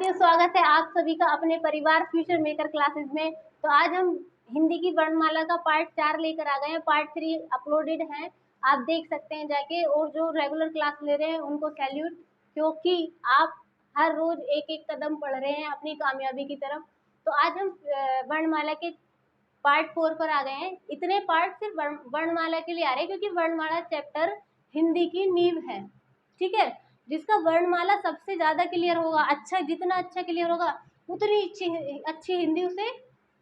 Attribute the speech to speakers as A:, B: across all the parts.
A: साथियों, स्वागत है आप सभी का अपने परिवार फ्यूचर मेकर क्लासेस में। तो आज हम हिंदी की वर्णमाला का पार्ट 4 लेकर आ गए हैं। पार्ट 3 अपलोडेड है, आप देख सकते हैं जाके। और जो रेगुलर क्लास ले रहे हैं उनको सैल्यूट, क्योंकि आप हर रोज एक एक कदम बढ़ रहे हैं अपनी कामयाबी की तरफ। तो आज हम वर्णमाला के पार्ट 4 पर आ गए हैं। इतने पार्ट सिर्फ वर्णमाला के लिए आ रहे हैं क्योंकि वर्णमाला चैप्टर हिंदी की नींव है, ठीक है। जिसका वर्णमाला सबसे ज्यादा क्लियर होगा, जितना अच्छा क्लियर होगा उतनी अच्छी हिंदी उसे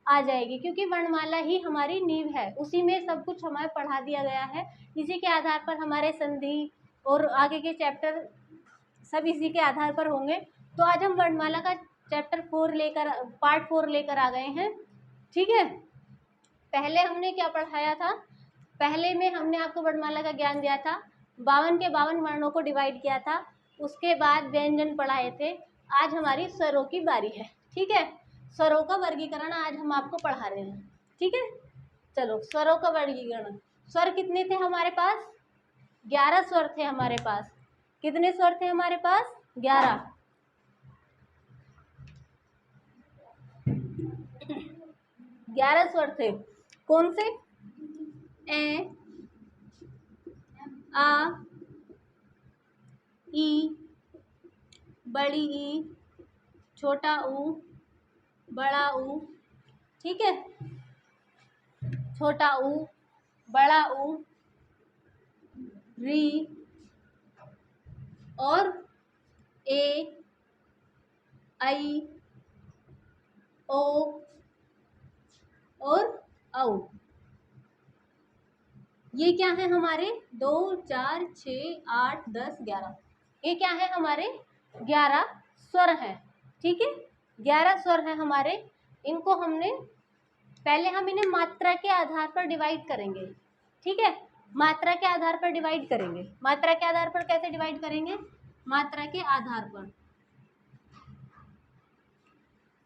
A: आ जाएगी, क्योंकि वर्णमाला ही हमारी नींव है। उसी में सब कुछ हमें पढ़ा दिया गया है। इसी के आधार पर हमारे संधि और आगे के चैप्टर सब इसी के आधार पर होंगे। तो आज हम वर्णमाला का पार्ट 4 लेकर आ गए हैं, ठीक है। पहले हमने क्या पढ़ाया था? पहले में हमने आपको वर्णमाला का ज्ञान दिया था, 52 के 52 वर्णों को डिवाइड किया था। उसके बाद व्यंजन पढ़ाए थे। आज हमारी स्वरों की बारी है, ठीक है। स्वरों का वर्गीकरण आज हम आपको पढ़ा रहे हैं, ठीक है। चलो, स्वरों का वर्गीकरण। स्वर कितने थे हमारे पास? 11 स्वर थे हमारे पास। कितने स्वर थे हमारे पास? 11। 11 स्वर थे। कौन से? ए, आ, ई, बड़ी ई, छोटा ऊ, बड़ा ऊ, ठीक है। छोटा ऊ, बड़ा ऊ, री और ए, आई, ओ और औ। ये क्या है हमारे? 2, 4, 6, 8, 10, 11। ये क्या है हमारे? 11 स्वर हैं, ठीक है। 11 स्वर हैं हमारे। इनको हमने हम इन्हें मात्रा के आधार पर डिवाइड करेंगे, ठीक है। मात्रा के आधार पर डिवाइड करेंगे। मात्रा के आधार पर कैसे डिवाइड करेंगे? मात्रा के आधार पर,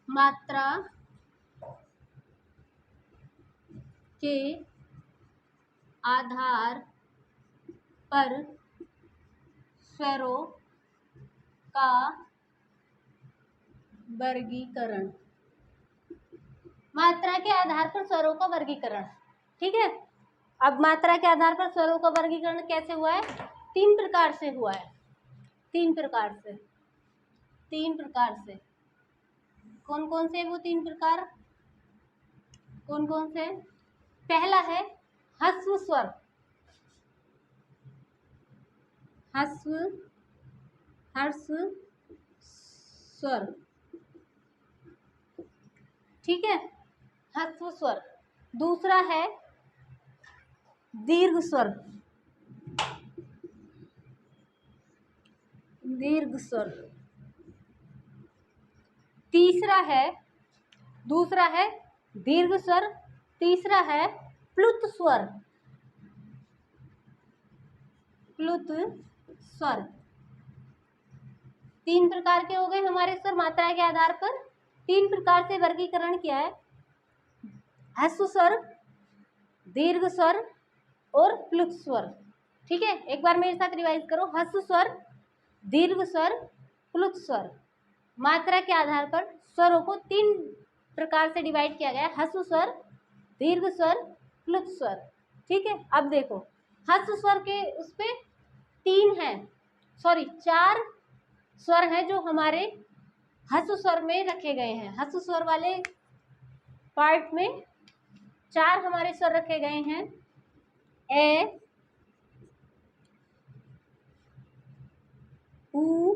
A: मात्रा के आधार पर स्वरों का वर्गीकरण। मात्रा के आधार पर स्वरों का वर्गीकरण, ठीक है। अब मात्रा के आधार पर स्वरों का वर्गीकरण कैसे हुआ है? 3 प्रकार से हुआ है। 3 प्रकार से। 3 प्रकार से। कौन कौन से वो 3 प्रकार? कौन कौन से? पहला है ह्रस्व स्वर। ह्रस्व स्वर, ठीक है। ह्रस्व स्वर। दूसरा है दीर्घ स्वर। दीर्घ स्वर। दूसरा है दीर्घ स्वर। तीसरा है प्लुत स्वर। प्लुत स्वर। 3 प्रकार के हो गए हमारे स्वर मात्रा के आधार पर। 3 प्रकार से वर्गीकरण किया है, ह्रस्व स्वर, दीर्घ स्वर और प्लुत स्वर, ठीक है। एक बार मेरे साथ रिवाइज करो। ह्रस्व स्वर, दीर्घ स्वर, प्लुत स्वर। मात्रा के आधार पर स्वरों को 3 प्रकार से डिवाइड किया गया है, ह्रस्व स्वर, दीर्घ स्वर, प्लुत स्वर, ठीक है। अब देखो, ह्रस्व स्वर के उस पे 4 स्वर हैं जो हमारे ह्रस्व स्वर में रखे गए हैं। ह्रस्व स्वर वाले पार्ट में 4 हमारे स्वर रखे गए हैं। ए, ऊ,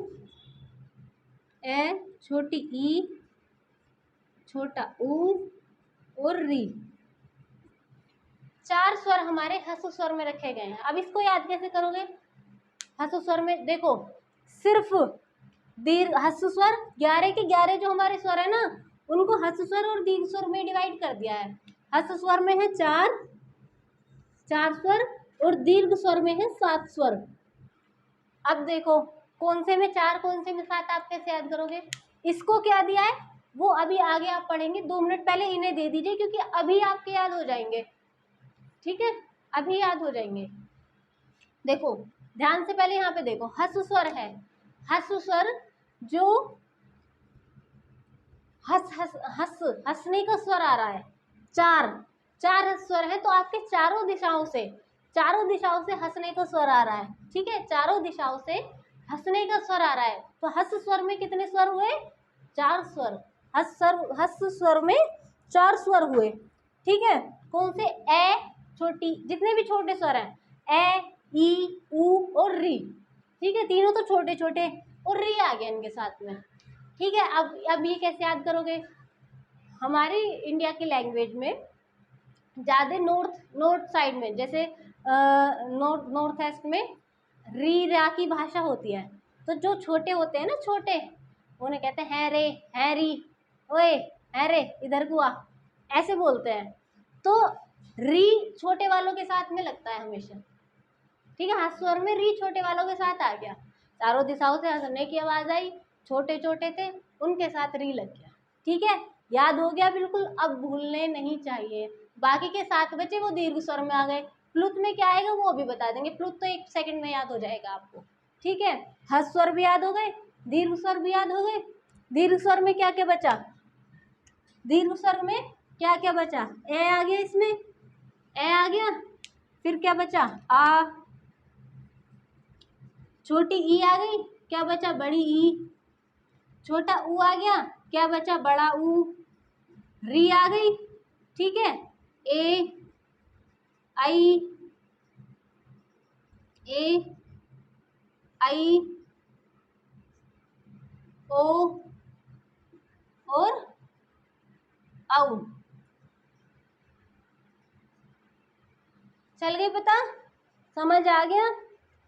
A: ए, छोटी ई, छोटा ऊ और री। 4 स्वर हमारे ह्रस्व स्वर में रखे गए हैं। अब इसको याद कैसे करोगे? ह्रस्व स्वर में देखो, सिर्फ ह्रस्व स्वर 11 के 11 जो हमारे स्वर है ना, उनको ह्रस्व स्वर और दीर्घ स्वर में डिवाइड कर दिया है। ह्रस्व स्वर में है 4 स्वर और दीर्घ स्वर में है 7 स्वर। अब देखो, कौन से में 4 कौन से में 7 आप कैसे याद करोगे? इसको क्या दिया है वो अभी आगे आप पढ़ेंगे। 2 मिनट पहले इन्हें दे दीजिए, क्योंकि अभी आपके याद हो जाएंगे, ठीक है। अभी याद हो जाएंगे। देखो ध्यान से, पहले यहाँ पे देखो, ह्रस्व स्वर है। ह्रस्व स्वर जो हस हस हस हंसने का स्वर आ रहा है, चार स्वर है, तो आपके चारों दिशाओं से हंसने का स्वर आ रहा है। ठीक है, चारों दिशाओं से हंसने का स्वर आ रहा है। तो हस स्वर में कितने स्वर हुए? 4 स्वर। हस स्वर में 4 स्वर हुए। ठीक है, कौन से? ए, छोटी, जितने भी छोटे स्वर हैं, ए, ई, ऊ और री। ठीक है, तीनों तो छोटे छोटे, और री आ गया इनके साथ में। ठीक है, अब ये कैसे याद करोगे? हमारी इंडिया की लैंग्वेज में ज़्यादा नॉर्थ साइड में, जैसे नॉर्थ ईस्ट में री रा की भाषा होती है। तो जो छोटे होते हैं ना, छोटे, उन्हें कहते हैं है रे, है री, ओए है रे, इधर को आ, ऐसे बोलते हैं। तो री छोटे वालों के साथ में लगता है हमेशा। ठीक है, हंस स्वर में री छोटे वालों के साथ आ गया, चारों दिशाओं से हंसने की आवाज़ आई, छोटे छोटे थे, उनके साथ री लग गया। ठीक है, याद हो गया बिल्कुल, अब भूलने नहीं चाहिए। बाकी के 7 बचे वो दीर्घ स्वर में आ गए। प्लुत में क्या आएगा वो भी बता देंगे, प्लुत तो 1 सेकंड में याद हो जाएगा आपको। ठीक है, हस स्वर भी याद हो गए, दीर्घ स्वर भी याद हो गए। दीर्घ स्वर में क्या क्या बचा? दीर्घ स्वर में क्या क्या बचा? ए आ गया, इसमें ए आ गया, फिर क्या बचा? आ, छोटी ई आ गई, क्या बचा? बड़ी ई। छोटा ऊ आ गया, क्या बचा? बड़ा ऊ। री आ गई। ठीक है, ए, आई, ए, आई, ओ और औ। चल गई पता? समझ आ गया?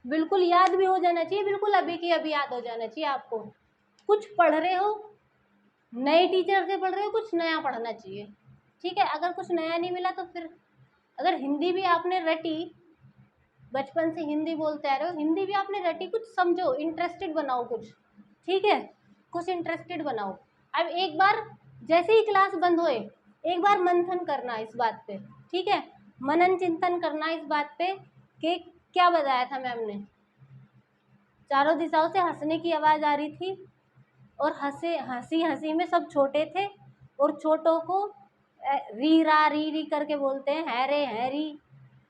A: बिल्कुल याद भी हो जाना चाहिए, बिल्कुल अभी की अभी याद हो जाना चाहिए आपको। कुछ पढ़ रहे हो, नए टीचर से पढ़ रहे हो, कुछ नया पढ़ना चाहिए। ठीक है, अगर कुछ नया नहीं मिला तो फिर, अगर हिंदी भी आपने रटी, बचपन से हिंदी बोलते आ रहे हो, हिंदी भी आपने रटी, कुछ समझो, इंटरेस्टेड बनाओ कुछ। ठीक है, कुछ इंटरेस्टेड बनाओ। अब एक बार जैसे ही क्लास बंद होए, एक बार मंथन करना इस बात पे। ठीक है, मनन चिंतन करना इस बात पे कि क्या बताया था मैम ने। चारों दिशाओं से हंसने की आवाज़ आ रही थी, और हंसी हंसी में सब छोटे थे, और छोटों को री रा री करके बोलते हैं, है रे, है री।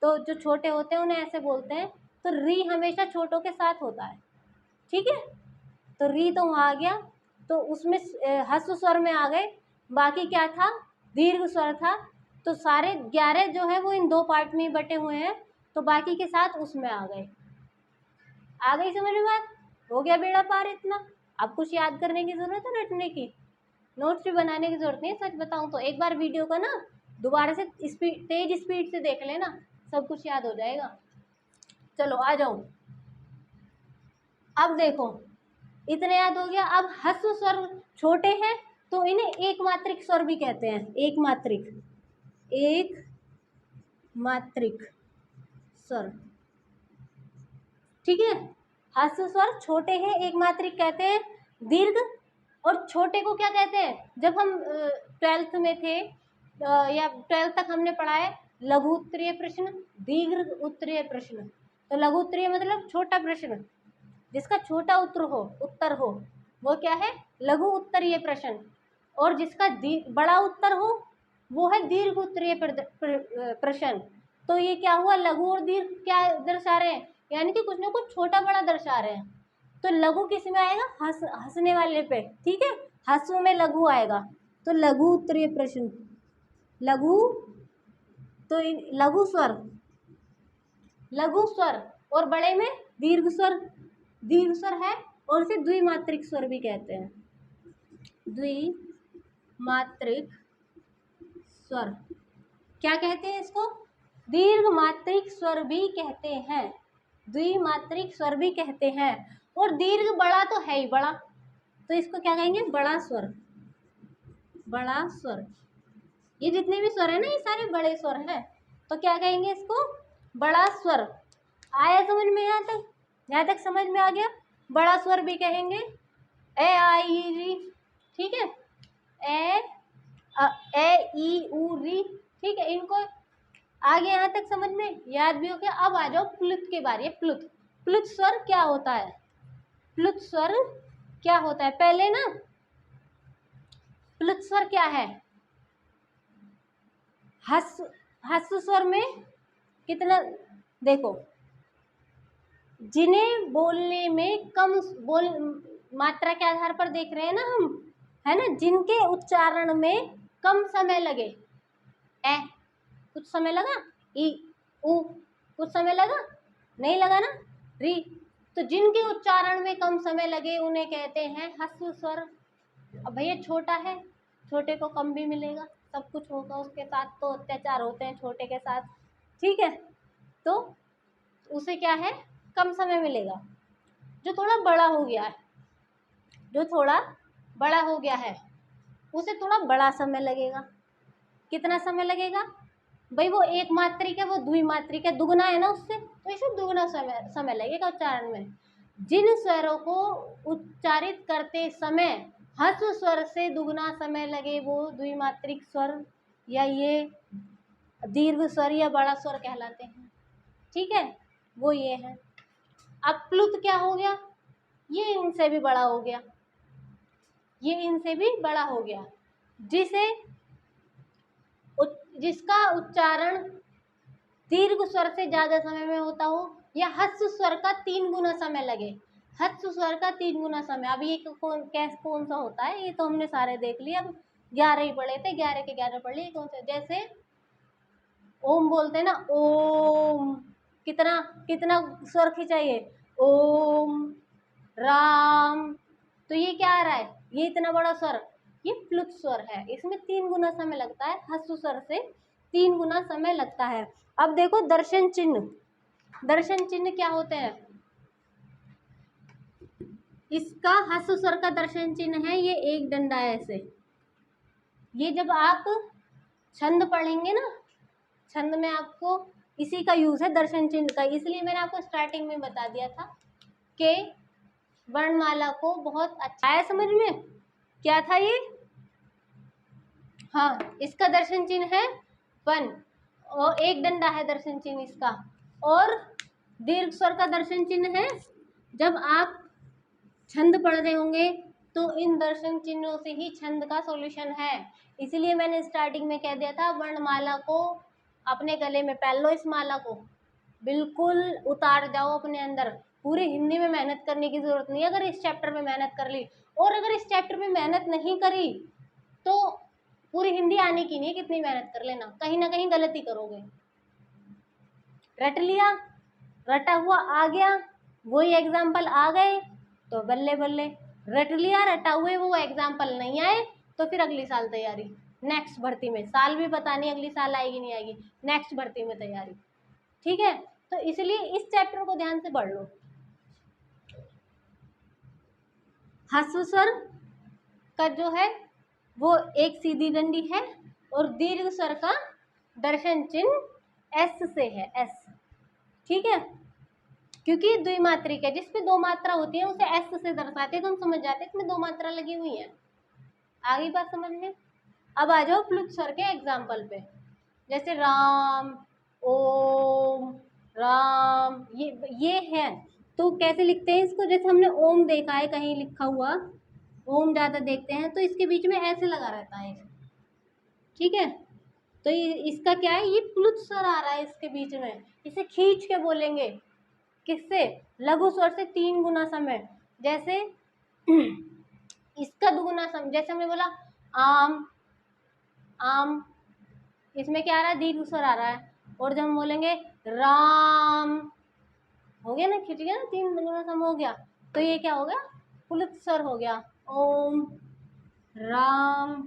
A: तो जो छोटे होते हैं उन्हें ऐसे बोलते हैं। तो री हमेशा छोटों के साथ होता है। ठीक है, तो री तो वहाँ आ गया, तो उसमें हस स्वर में आ गए। बाकी क्या था? दीर्घ स्वर था। तो सारे 11 जो है वो इन 2 पार्ट में ही बटे हुए हैं, तो बाकी के 7 उसमें आ गए। आ गई समझ में बात? हो गया बेड़ा पार इतना। अब कुछ याद करने की ज़रूरत है, रटने की, नोट्स भी बनाने की ज़रूरत नहीं है। सच बताऊँ तो एक बार वीडियो का ना दोबारा से तेज स्पीड से देख लेना, सब कुछ याद हो जाएगा। चलो आ जाओ, अब देखो, इतने याद हो गया। अब ह्रस्व स्वर छोटे हैं तो इन्हें एक मात्रिक स्वर भी कहते हैं। एक मात्रिक स्वर। ठीक है, ह्रस्व स्वर छोटे हैं, एक मात्रिक कहते हैं। दीर्घ और छोटे को क्या कहते हैं? जब हम 12th में थे, या 12th तक हमने पढ़ा है लघु उत्तरीय प्रश्न, दीर्घ उत्तरीय प्रश्न। तो लघु उत्तरीय मतलब छोटा प्रश्न, जिसका छोटा उत्तर हो वो क्या है? लघु उत्तरीय प्रश्न। और जिसका बड़ा उत्तर हो वो है दीर्घ उत्तरीय प्रश्न। तो ये क्या हुआ? लघु और दीर्घ क्या दर्शा रहे हैं? यानी कि कुछ ना कुछ छोटा बड़ा दर्शा रहे हैं। तो लघु किस में आएगा? हंसने वाले पे। ठीक है, हंसु में लघु आएगा, तो लघु उत्तरीय प्रश्न। लघु, तो लघु स्वर, और बड़े में दीर्घ स्वर है, और इसे द्विमात्रिक स्वर भी कहते हैं। द्विमात्रिक स्वर क्या कहते हैं इसको? दीर्घ मात्रिक स्वर भी कहते हैं, द्विमात्रिक स्वर भी कहते हैं। और दीर्घ बड़ा तो है ही, बड़ा, तो इसको क्या कहेंगे? बड़ा स्वर। ये जितने भी स्वर है ना, ये सारे बड़े स्वर हैं, तो क्या कहेंगे इसको? बड़ा स्वर। आया समझ में? यहाँ तक समझ में आ गया? बड़ा स्वर भी कहेंगे। ए आई री, ठीक है, ए ई ऊ री। ठीक है, इनको आगे यहाँ तक समझ में याद भी हो गया। अब आ जाओ प्लुत के बारे। प्लुत स्वर क्या होता है? पहले ना प्लुत स्वर क्या है? ह्रस्व स्वर में कितना, देखो, जिन्हें बोलने में कम बोल मात्रा के आधार पर देख रहे हैं ना हम, है ना, जिनके उच्चारण में कम समय लगे, ए कुछ समय लगा, ई उ कुछ समय लगा, नहीं लगा ना, री, तो जिनके उच्चारण में कम समय लगे उन्हें कहते हैं ह्रस्व स्वर। अब भैया छोटा है, छोटे को कम भी मिलेगा, सब कुछ होगा, उसके साथ तो अत्याचार होते हैं छोटे के साथ, ठीक है, तो उसे क्या है, कम समय मिलेगा। जो थोड़ा बड़ा हो गया है, जो थोड़ा बड़ा हो गया है उसे थोड़ा बड़ा समय लगेगा। कितना समय लगेगा भाई? वो एक मात्रिक है, वो द्विमात्रिक है, दुगना है ना उससे, तो इसे दुगना समय लगेगा उच्चारण में। जिन स्वरों को उच्चारित करते समय ह्रस्व स्वर से दुगना समय लगे वो द्विमात्रिक स्वर या ये दीर्घ स्वर या बड़ा स्वर कहलाते हैं, ठीक है, वो ये है। अब प्लुत क्या हो गया? ये इनसे भी बड़ा हो गया, ये इनसे भी बड़ा हो गया, जिसका उच्चारण दीर्घ स्वर से ज्यादा समय में होता हो या ह्रस्व स्वर का 3 गुना समय लगे। ह्रस्व स्वर का 3 गुना समय, अब ये कौन सा होता है? ये तो हमने सारे देख लिए, अब 11 ही पढ़े थे, 11 के 11 पढ़ लिए। कौन से? जैसे ओम बोलते हैं ना, ओम, कितना कितना स्वर खिंचाइए, ओम राम, तो ये क्या आ रहा है? ये इतना बड़ा स्वर, ये प्लुत स्वर है, इसमें 3 गुना समय लगता है, ह्रस्व स्वर से 3 गुना समय लगता है। अब देखो दर्शन चिन्ह, दर्शन चिन्ह क्या होते हैं? इसका ह्रस्व स्वर का दर्शन चिन्ह है ये एक डंडा है ऐसे। ये जब आप छंद पढ़ेंगे ना, छंद में आपको इसी का यूज है, दर्शन चिन्ह का, इसलिए मैंने आपको स्टार्टिंग में बता दिया था कि वर्णमाला को बहुत अच्छा है समझ में। क्या था ये? हाँ, इसका दर्शन चिन्ह है वन, और एक डंडा है दर्शन चिन्ह इसका, और दीर्घ स्वर का दर्शन चिन्ह है जब आप छंद पढ़ रहे होंगे तो इन दर्शन चिन्हों से ही छंद का सॉल्यूशन है। इसीलिए मैंने स्टार्टिंग में कह दिया था वर्णमाला को अपने गले में पहन लो, इस माला को बिल्कुल उतार जाओ अपने अंदर। पूरी हिंदी में मेहनत करने की जरूरत नहीं है अगर इस चैप्टर में मेहनत कर ली, और अगर इस चैप्टर में मेहनत नहीं करी तो पूरी हिंदी आने की नहीं है, कितनी मेहनत कर लेना, कहीं ना कहीं गलती करोगे। रट लिया, रटा हुआ आ गया, वही एग्जाम्पल आ गए तो बल्ले बल्ले, रट लिया रटा हुए वो एग्जाम्पल नहीं आए तो फिर अगली साल तैयारी, नेक्स्ट भर्ती में, साल भी पता नहीं अगली साल आएगी नहीं आएगी, नेक्स्ट भर्ती में तैयारी, ठीक है। तो इसलिए इस चैप्टर को ध्यान से पढ़ लो। ह्रस्व स्वर का जो है वो एक सीधी डंडी है, और दीर्घ स्वर का दर्शन चिन्ह एस से है, एस, ठीक है, क्योंकि द्विमात्रिक है, जिसमें 2 मात्रा होती है उसे एस से दर्शाते हैं, तो हम समझ जाते हैं इसमें 2 मात्रा लगी हुई है। आगे बात समझ में। अब आ जाओ प्लुत स्वर के एग्जाम्पल पे, जैसे राम, ओम, राम, ये है, तो कैसे लिखते हैं इसको? जैसे हमने ओम देखा है कहीं लिखा हुआ, ओम ज्यादा देखते हैं तो इसके बीच में ऐसे लगा रहता है, ठीक है, तो इसका क्या है? ये प्लुत स्वर आ रहा है इसके बीच में, इसे खींच के बोलेंगे, किससे? लघु स्वर से 3 गुना समय। जैसे इसका दुगुना समय, जैसे हमने बोला आम, आम, इसमें क्या आ रहा है? दीर्घ स्वर आ रहा है, और जब हम बोलेंगे राम, हो गया ना, खिंच गया ना, 3 गुना समय हो गया, तो ये क्या हो गया? प्लुत स्वर हो गया, ओम राम,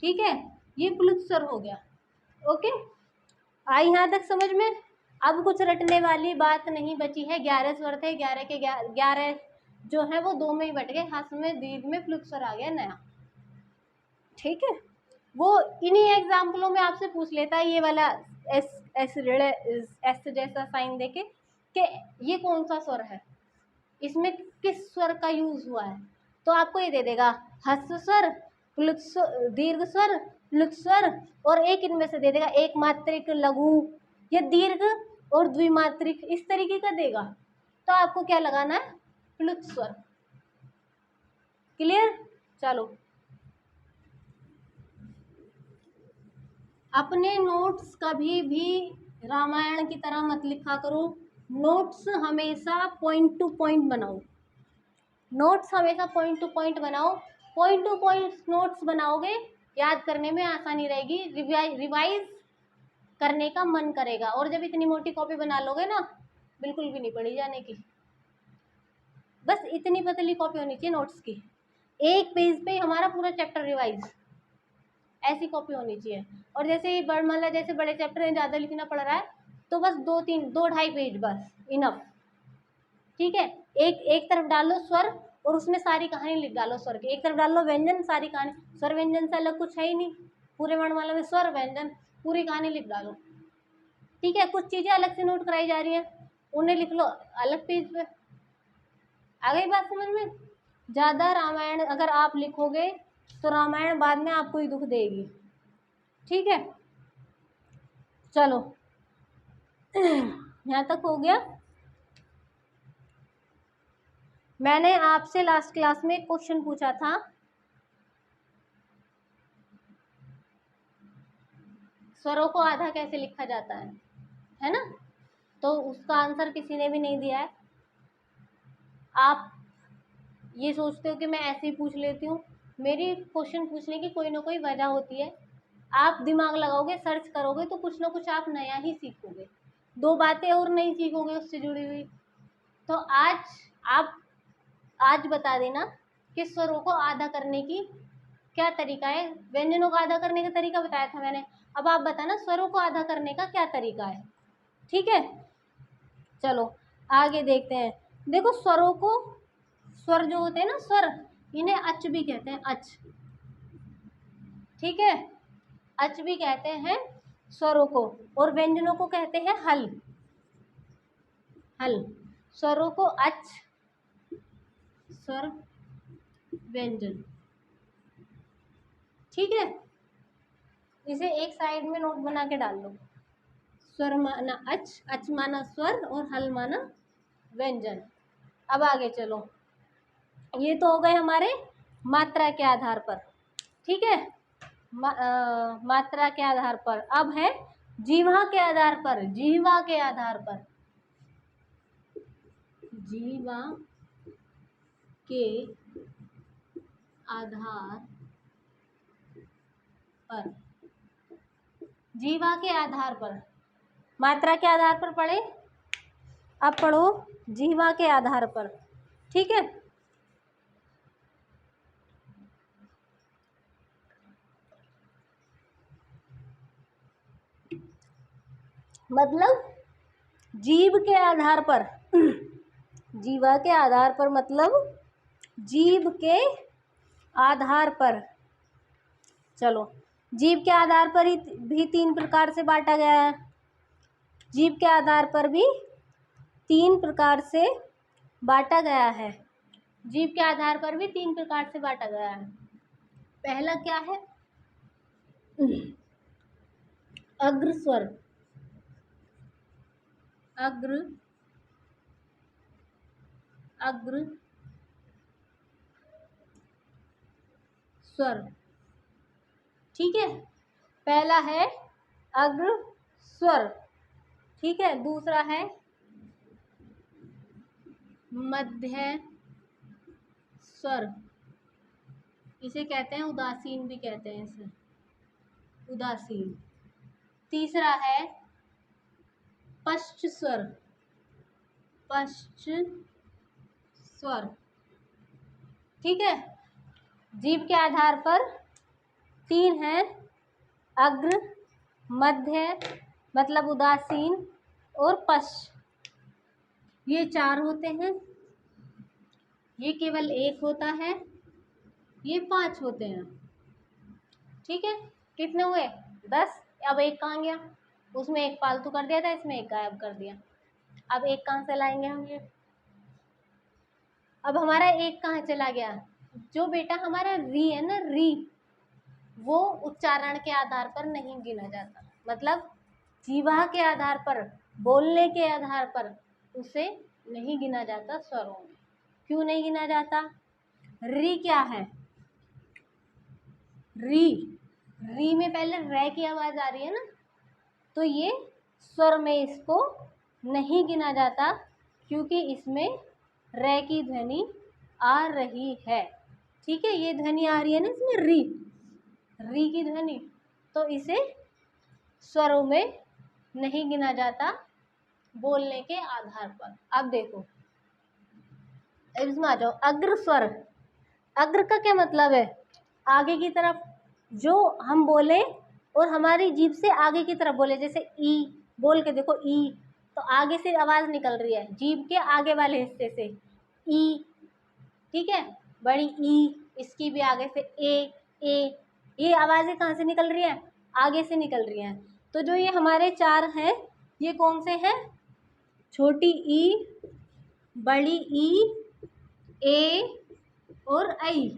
A: ठीक है, ये प्लुत स्वर हो गया। ओके, आई यहाँ तक समझ में? अब कुछ रटने वाली बात नहीं बची है। 11 स्वर थे, 11 के 11 जो है वो 2 में ही बट गए, ह्रस्व में, दीर्घ में प्लुत स्वर आ गया नया, ठीक है। वो इन्हीं एग्जाम्पलों में आपसे पूछ लेता है ये वाला एस एस जैसा साइन देके कि ये कौन सा स्वर है, इसमें किस स्वर का यूज हुआ है, तो आपको ये दे देगा ह्रस्व स्वर, प्लुत स्वर, दीर्घ स्वर, प्लुत स्वर, और एक इनमें से दे देगा एक मात्रिक, लघु या दीर्घ और द्विमात्रिक, इस तरीके का देगा, तो आपको क्या लगाना है? प्लुत स्वर। क्लियर? चलो अपने नोट्स कभी भी रामायण की तरह मत लिखा करो। नोट्स हमेशा पॉइंट टू पॉइंट बनाओ। नोट्स हमेशा पॉइंट टू पॉइंट बनाओ। पॉइंट टू पॉइंट नोट्स बनाओगे, याद करने में आसानी रहेगी, रिवाइज करने का मन करेगा। और जब इतनी मोटी कॉपी बना लोगे ना, बिल्कुल भी नहीं पढ़ी जाने की। बस इतनी पतली कॉपी होनी चाहिए नोट्स की, एक पेज पे हमारा पूरा चैप्टर रिवाइज, ऐसी कॉपी होनी चाहिए। और जैसे वर्णमाला जैसे बड़े चैप्टर हैं, ज़्यादा लिखना पड़ रहा है, तो बस 2-3-2-2.5 पेज बस इनफ। ठीक है, एक तरफ डालो स्वर और उसमें सारी कहानी लिख डालो स्वर की, एक तरफ डालो व्यंजन, सारी कहानी। स्वर व्यंजन से अलग कुछ है ही नहीं पूरे वर्णमाला में, स्वर व्यंजन पूरी कहानी लिख डालो। ठीक है, कुछ चीज़ें अलग से नोट कराई जा रही हैं, उन्हें लिख लो अलग पेज पे। आ गई बात समझ में? ज़्यादा रामायण अगर आप लिखोगे तो रामायण बाद में आपको ही दुख देगी। ठीक है, चलो यहाँ तक हो गया। मैंने आपसे लास्ट क्लास में एक क्वेश्चन पूछा था, स्वरों को आधा कैसे लिखा जाता है ना? तो उसका आंसर किसी ने भी नहीं दिया है। आप ये सोचते हो कि मैं ऐसे ही पूछ लेती हूँ, मेरी क्वेश्चन पूछने की कोई ना कोई वजह होती है। आप दिमाग लगाओगे, सर्च करोगे तो कुछ ना कुछ आप नया ही सीखोगे, 2 बातें और नहीं सीखोगे उससे जुड़ी हुई। तो आप आज बता देना कि स्वरों को आधा करने की क्या तरीका है। व्यंजनों को आधा करने का तरीका बताया था मैंने, अब आप बताना स्वरों को आधा करने का क्या तरीका है। ठीक है, चलो आगे देखते हैं। देखो, स्वरों को, स्वर जो होते हैं ना, स्वर, इन्हें अच भी कहते हैं, अच। ठीक है, अच भी कहते हैं स्वरों को, और व्यंजनों को कहते हैं हल। हल, स्वरों को अच, स्वर, व्यंजन। ठीक है, इसे एक साइड में नोट बना के डाल लो। स्वर माना अच, अच माना स्वर, और हल माना व्यंजन। अब आगे चलो, ये तो हो गए हमारे मात्रा के आधार पर। ठीक है, मात्रा के आधार पर। अब है जीवा के आधार पर। जीवा के आधार पर, जीवा के आधार पर, जीवा के आधार पर। मात्रा के आधार पर पढ़े, अब पढ़ो जीवा के आधार पर। ठीक है, मतलब जीव के आधार पर, जीवा के आधार पर मतलब जीव के आधार पर। चलो, जीव के आधार पर ही भी 3 प्रकार से बांटा गया है। जीव के आधार पर भी 3 प्रकार से बांटा गया है। जीव के आधार पर भी 3 प्रकार से बांटा गया है। पहला क्या है? अग्र स्वर, अग्र स्वर। ठीक है, पहला है अग्र स्वर। ठीक है, दूसरा है मध्य स्वर, इसे कहते हैं उदासीन भी कहते हैं इसे, उदासीन। तीसरा है पश्च स्वर, पश्च स्वर। ठीक है, जीव के आधार पर 3 हैं, अग्र, मध्य मतलब उदासीन, और पश्च, ये 4 होते हैं। ये केवल 1 होता है, ये 5 होते हैं। ठीक है, कितने हुए? 10। अब 1 कहाँ गया? उसमें 1 फालतू कर दिया था, इसमें 1 गायब कर दिया। अब 1 कहाँ से लाएंगे हम? ये अब हमारा 1 कहाँ चला गया? जो बेटा हमारा री है ना, री, वो उच्चारण के आधार पर नहीं गिना जाता। मतलब जीवा के आधार पर, बोलने के आधार पर उसे नहीं गिना जाता स्वरों में। क्यों नहीं गिना जाता? री क्या है? री, री में पहले रे की आवाज़ आ रही है ना, तो ये स्वर में इसको नहीं गिना जाता, क्योंकि इसमें रे की ध्वनि आ रही है। ठीक है, ये ध्वनि आ रही है ना इसमें, री की ध्वनि, तो इसे स्वरों में नहीं गिना जाता बोलने के आधार पर। अब देखो, इसमें आ जाओ, अग्र स्वर। अग्र का क्या मतलब है? आगे की तरफ जो हम बोले और हमारी जीभ से आगे की तरफ बोले, जैसे ई बोल के देखो, ई तो आगे से आवाज़ निकल रही है, जीभ के आगे वाले हिस्से से ई। ठीक है, बड़ी ई, इसकी भी आगे से ए, ये आवाज़ें कहाँ से निकल रही है? आगे से निकल रही हैं। तो जो ये हमारे चार हैं, ये कौन से हैं? छोटी ई, बड़ी ई, ए और आई,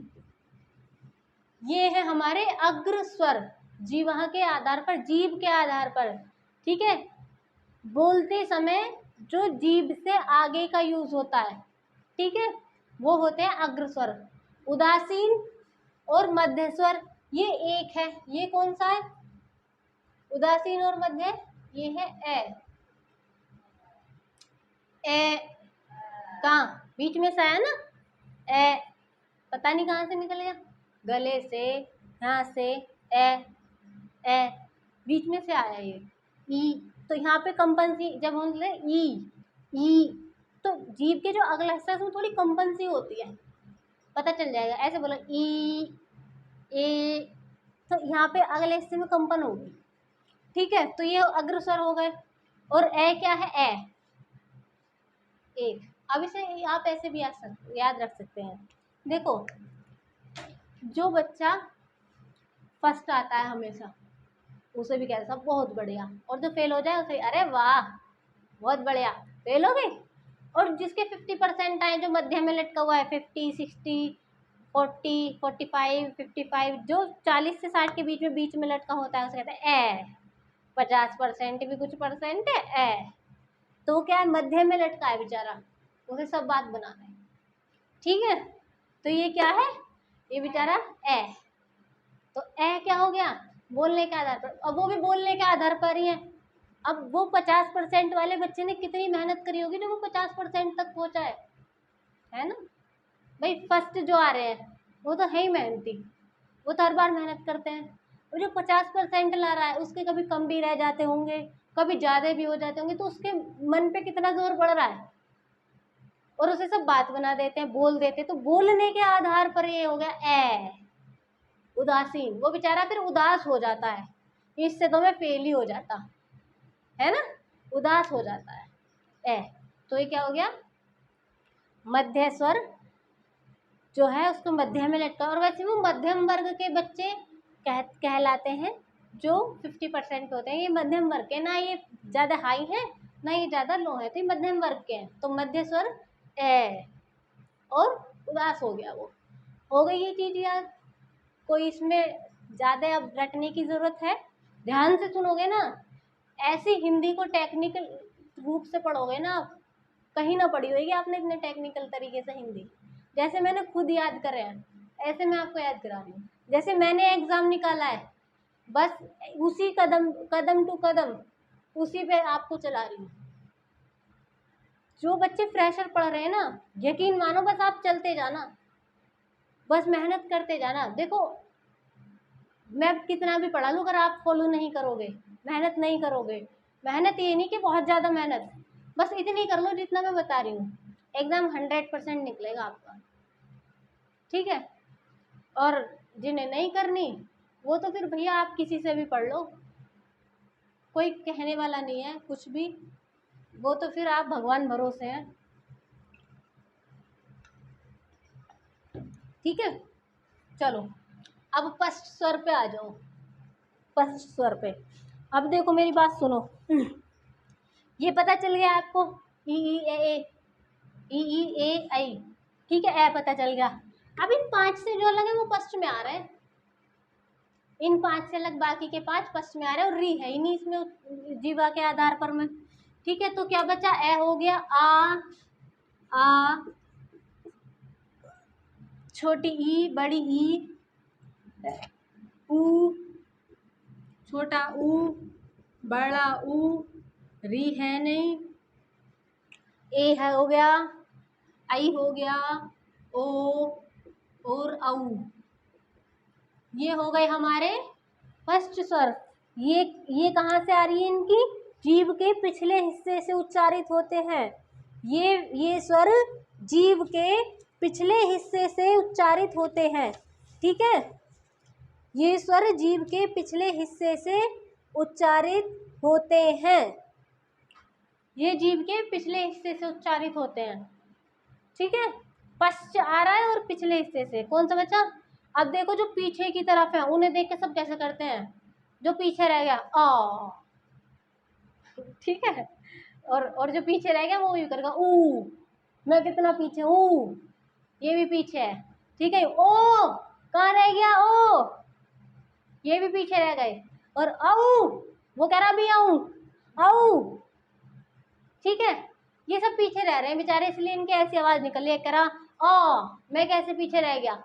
A: ये है हमारे अग्र स्वर, जीवा के आधार पर, जीभ के आधार पर। ठीक है, बोलते समय जो जीभ से आगे का यूज होता है, ठीक है, वो होते हैं अग्र स्वर। उदासीन और मध्य स्वर, ये एक है, ये कौन सा है? उदासीन और मध्य, ये है ए कहाँ बीच में से आया ना, ए, पता नहीं कहाँ से निकल गया, गले से, यहाँ से ए बीच में से आया ये ई। तो यहाँ पे कंपन सी, जब हम बोले ई, तो जीभ के जो अगला हिस्सा है उसमें थोड़ी कंपन सी होती है, पता चल जाएगा। ऐसे बोलो ई ए, तो यहाँ पे अगले हिस्से में कंपन होगी। ठीक है, तो ये अग्र स्वर हो गए। और ए क्या है? एक। अब इसे आप ऐसे भी याद रख सकते हैं। देखो, जो बच्चा फर्स्ट आता है हमेशा, उसे भी कहते सब बहुत बढ़िया, और जो फेल हो जाए उसे अरे वाह बहुत बढ़िया, फेल हो गई। और जिसके 50% आए, जो मध्य में लटका हुआ है, 50, 60, 40, 45, 55, जो 40 से 60 के बीच में लटका होता है, उसे कहते हैं ए। 50% भी कुछ परसेंट है ए, तो क्या है, मध्य में लटका है बेचारा, उसे सब बात बनाना है। ठीक है, तो ये क्या है? ये बेचारा ए। तो ए क्या हो गया? बोलने के आधार पर। अब वो भी बोलने के आधार पर ही है। अब वो 50% वाले बच्चे ने कितनी मेहनत करी होगी जो वो 50% तक पहुंचा है ना भाई। फर्स्ट जो आ रहे हैं वो तो है ही मेहनती, वो तो हर बार मेहनत करते हैं। और जो 50% ला रहा है उसके कभी कम भी रह जाते होंगे, कभी ज़्यादा भी हो जाते होंगे, तो उसके मन पे कितना जोर पड़ रहा है, और उसे सब बात बना देते हैं, बोल देते हैं। तो बोलने के आधार पर ये हो गया ए। उदासीन, वो बेचारा फिर उदास हो जाता है, इससे तो मैं फेल ही हो जाता है ना, उदास हो जाता है ए। तो ये क्या हो गया? मध्य स्वर जो है उसको मध्य में लटका। और वैसे वो मध्यम वर्ग के बच्चे कहलाते हैं, जो 50% होते हैं। ये मध्यम वर्ग के, ना ये ज़्यादा हाई है ना ये ज़्यादा लो है, तो ये मध्यम वर्ग के हैं। तो मध्य स्वर ए, और उदास हो गया। वो हो गई ये चीज़ यार, कोई इसमें ज़्यादा अब रटने की ज़रूरत है? ध्यान से सुनोगे ना, ऐसी हिंदी को टेक्निकल रूप से पढ़ोगे ना आप, कहीं ना पढ़ी होगी आपने इतने टेक्निकल तरीके से हिंदी। जैसे मैंने खुद याद करे हैं, ऐसे मैं आपको याद करा रही हूँ। जैसे मैंने एग्ज़ाम निकाला है, बस उसी कदम टू कदम उसी पे आपको चला रही हूँ। जो बच्चे फ्रेशर पढ़ रहे हैं ना, यकीन मानो, बस आप चलते जाना, बस मेहनत करते जाना। देखो, मैं कितना भी पढ़ा लूँ, अगर आप फॉलो नहीं करोगे, मेहनत नहीं करोगे, मेहनत ये नहीं कि बहुत ज़्यादा मेहनत, बस इतनी कर लो जितना मैं बता रही हूँ, एकदम 100% निकलेगा आपका। ठीक है, और जिन्हें नहीं करनी वो तो फिर भैया आप किसी से भी पढ़ लो, कोई कहने वाला नहीं है कुछ भी, वो तो फिर आप भगवान भरोसे हैं। ठीक है, चलो अब फर्स्ट स्वर पे आ जाओ। फर्स्ट स्वर पे अब देखो, मेरी बात सुनो। ये पता चल गया आपको, ई आई, ठीक है, ए पता चल गया। अब इन 5 से जो अलग है वो फर्स्ट में आ रहे हैं, इन 5 से अलग बाकी के 5 फर्स्ट में आ रहे हैं, और री है ही नहीं इसमें जीवा के आधार पर में। ठीक है, तो क्या बचा? ए हो गया, आ, छोटी ई, बड़ी ई, ऊ, छोटा ऊ, बड़ा ऊ, री है नहीं, ए है हो गया, आई हो गया, ओ और औ। ये हो गए हमारे फर्स्ट स्वर। ये कहाँ से आ रही है? इनकी जीभ के पिछले हिस्से से उच्चारित होते हैं। ये स्वर जीभ के पिछले हिस्से से उच्चारित होते हैं। ठीक है, ये स्वर जीभ के पिछले हिस्से से उच्चारित होते हैं। ये जीभ के पिछले हिस्से से उच्चारित होते हैं। ठीक है, पश्च आ रहा है और पिछले हिस्से से। कौन सा बच्चा? अब देखो जो पीछे की तरफ है उन्हें देख के सब कैसे करते हैं? जो पीछे रह गया आ, ठीक है, और जो पीछे रह गया वो भी करेगा ऊ। मैं कितना पीछे हूँ, ये भी पीछे है। ठीक है, ओ कहाँ रह गया? ओ, ये भी पीछे रह गए। और औ, वो कह रहा भी आऊं, औ। ठीक है, ये सब पीछे रह रहे हैं बेचारे, इसलिए इनकी ऐसी आवाज निकल रही है। कह रहा आ, मैं कैसे पीछे रह गया।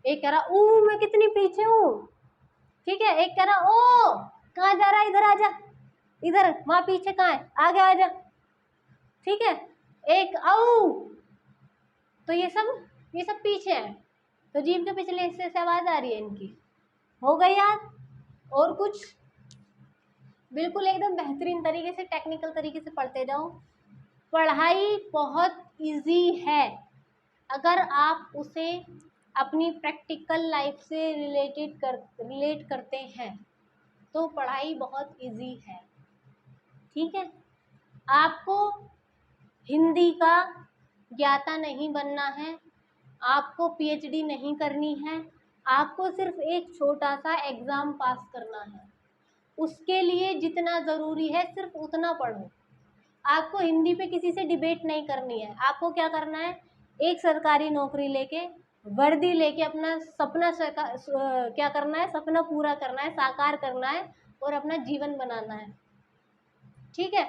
A: एक कह रहा ऊ, मैं कितनी पीछे हूँ। ठीक है, एक कह रहा ओ, कहाँ जा रहा है? इधर आ जा, इधर, वहां पीछे कहाँ है? आगे आ जा। ठीक है, एक औ। तो ये सब पीछे है। तो जीभ के पिछले हिस्से से आवाज आ रही है इनकी। हो गई याद? और कुछ? बिल्कुल एकदम बेहतरीन तरीके से, टेक्निकल तरीके से पढ़ते जाओ। पढ़ाई बहुत इजी है अगर आप उसे अपनी प्रैक्टिकल लाइफ से रिलेट करते हैं तो पढ़ाई बहुत इजी है। ठीक है, आपको हिंदी का ज्ञाता नहीं बनना है, आपको पीएचडी नहीं करनी है, आपको सिर्फ एक छोटा सा एग्ज़ाम पास करना है। उसके लिए जितना ज़रूरी है सिर्फ उतना पढ़ो। आपको हिंदी पे किसी से डिबेट नहीं करनी है। आपको क्या करना है? एक सरकारी नौकरी लेके, वर्दी लेके अपना सपना क्या करना है? सपना पूरा करना है, साकार करना है और अपना जीवन बनाना है। ठीक है,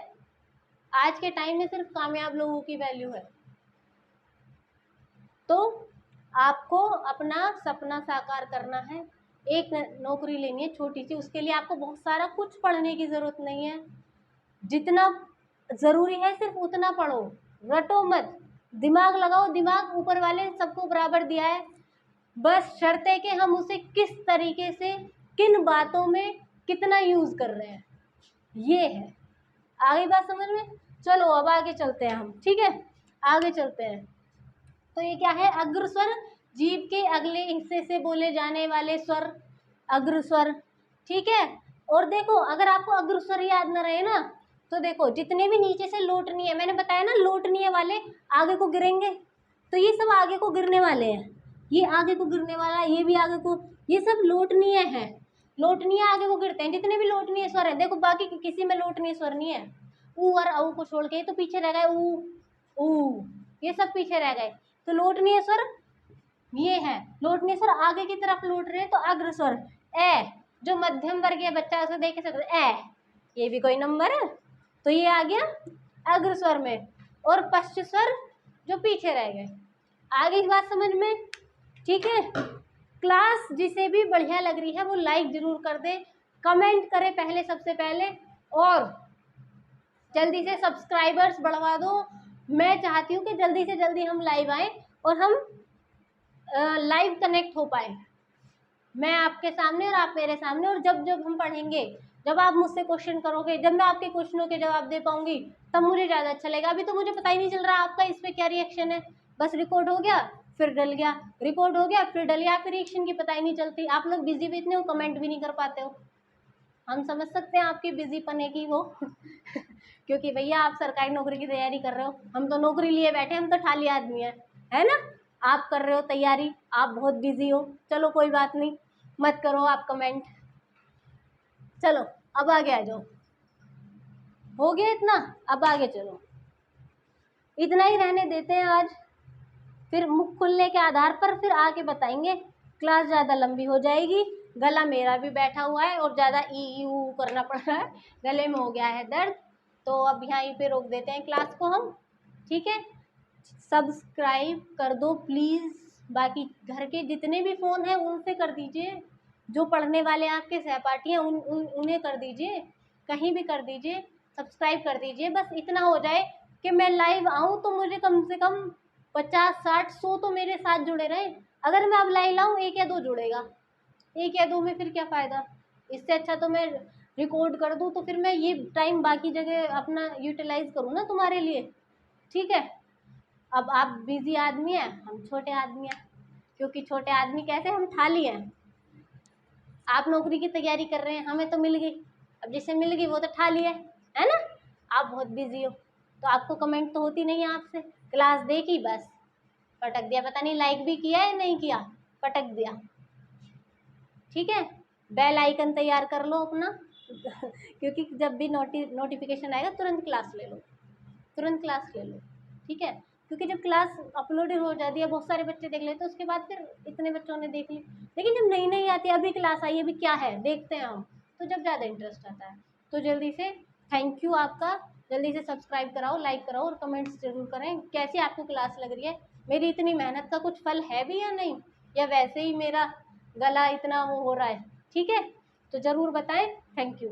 A: आज के टाइम में सिर्फ कामयाब लोगों की वैल्यू है। तो आपको अपना सपना साकार करना है, एक नौकरी लेनी है छोटी सी। उसके लिए आपको बहुत सारा कुछ पढ़ने की ज़रूरत नहीं है। जितना ज़रूरी है सिर्फ उतना पढ़ो, रटो मत, दिमाग लगाओ। दिमाग ऊपर वाले ने सबको बराबर दिया है, बस शर्त है कि हम उसे किस तरीके से, किन बातों में कितना यूज़ कर रहे हैं, ये है। आगे बात समझ में? चलो अब आगे चलते हैं हम। ठीक है, आगे चलते हैं। तो ये क्या है? अग्रस्वर, जीभ के अगले हिस्से से बोले जाने वाले स्वर, अग्रस्वर। ठीक है, और देखो अगर आपको अग्रस्वर याद न रहे ना तो देखो जितने भी नीचे से लोटनीय, मैंने बताया ना लोटनीय वाले आगे को गिरेंगे, तो ये सब आगे को गिरने वाले हैं। ये आगे को गिरने वाला है, ये भी आगे को, ये सब लोटनीय है। लोटनीय आगे को गिरते हैं। जितने भी लोटनीय स्वर है, देखो बाकी किसी में लोटनीय स्वर नहीं है। ऊ और औ को छोड़ के तो पीछे रह गए ऊ, ऊ, ये सब पीछे रह गए। तो लोटनीय स्वर ये है। लोटनीय स्वर आगे की तरफ लौट रहे हैं तो अग्रस्वर। ए, जो मध्यम वर्गीय बच्चा है उसे देख के सकते ए, ये भी कोई नंबर है, तो ये आ गया अग्रस्वर में। और पश्च स्वर जो पीछे रह गए। आगे की बात समझ में? ठीक है, क्लास जिसे भी बढ़िया लग रही है वो लाइक जरूर कर दे, कमेंट करे पहले, सबसे पहले, और जल्दी से सब्सक्राइबर्स बढ़वा दो। मैं चाहती हूँ कि जल्दी से जल्दी हम लाइव आए और हम लाइव कनेक्ट हो पाए, मैं आपके सामने और आप मेरे सामने। और जब जब हम पढ़ेंगे, जब आप मुझसे क्वेश्चन करोगे, जब मैं आपके क्वेश्चनों के जवाब दे पाऊंगी, तब मुझे ज़्यादा अच्छा लगेगा। अभी तो मुझे पता ही नहीं चल रहा आपका इस पे क्या रिएक्शन है। बस रिकॉर्ड हो गया फिर डल गया, रिकॉर्ड हो गया फिर डल गया, आपके रिएक्शन की पता ही नहीं चलती। आप लोग बिजी भी इतने हो, कमेंट भी नहीं कर पाते हो। हम समझ सकते हैं आपकी बिजी पने की वो क्योंकि भैया आप सरकारी नौकरी की तैयारी कर रहे हो, हम तो नौकरी लिए बैठे, हम तो ठाली आदमी है ना। आप कर रहे हो तैयारी, आप बहुत बिजी हो। चलो कोई बात नहीं, मत करो आप कमेंट। चलो अब आगे आ जाओ, हो गया इतना, अब आगे चलो। इतना ही रहने देते हैं आज, फिर मुख खुलने के आधार पर फिर आगे बताएंगे। क्लास ज़्यादा लंबी हो जाएगी, गला मेरा भी बैठा हुआ है और ज़्यादा ई ऊ करना पड़ रहा है, गले में हो गया है दर्द। तो अब यहीं पे रोक देते हैं क्लास को हम। ठीक है, सब्सक्राइब कर दो प्लीज़। बाकी घर के जितने भी फ़ोन हैं उनसे कर दीजिए, जो पढ़ने वाले आपके सहपाठी हैं उन्हें कर दीजिए, कहीं भी कर दीजिए, सब्सक्राइब कर दीजिए। बस इतना हो जाए कि मैं लाइव आऊँ तो मुझे कम से कम 50-60-100 तो मेरे साथ जुड़े रहें। अगर मैं अब लाइव लाऊँ 1 या 2 जुड़ेगा, 1 या 2 में फिर क्या फ़ायदा। इससे अच्छा तो मैं रिकॉर्ड कर दूँ, तो फिर मैं ये टाइम बाकी जगह अपना यूटिलाइज़ करूँ ना तुम्हारे लिए, ठीक है। अब आप बिजी आदमी हैं, हम छोटे आदमी हैं, क्योंकि छोटे आदमी कैसे, हम थाली हैं। आप नौकरी की तैयारी कर रहे हैं, हमें तो मिल गई, अब जिसे मिल गई वो तो थाली है ना। आप बहुत बिजी हो तो आपको कमेंट तो होती नहीं है आपसे, क्लास देखी बस पटक दिया, पता नहीं लाइक भी किया है नहीं किया, पटक दिया, ठीक है। बेल आइकन तैयार कर लो अपना क्योंकि जब भी नोटिफिकेशन आएगा तुरंत क्लास ले लो, तुरंत क्लास ले लो, ठीक है। क्योंकि जब क्लास अपलोडेड हो जाती है, बहुत सारे बच्चे देख लेते हैं, उसके बाद फिर इतने बच्चों ने देख ली। लेकिन जब नई नई आती है, अभी क्लास आई है, अभी क्या है देखते हैं हम, तो जब ज़्यादा इंटरेस्ट आता है। तो जल्दी से थैंक यू आपका, जल्दी से सब्सक्राइब कराओ, लाइक कराओ और कमेंट्स जरूर करें कैसी आपको क्लास लग रही है। मेरी इतनी मेहनत का कुछ फल है भी या नहीं, या वैसे ही मेरा गला इतना वो हो रहा है, ठीक है। तो ज़रूर बताएं। Thank you.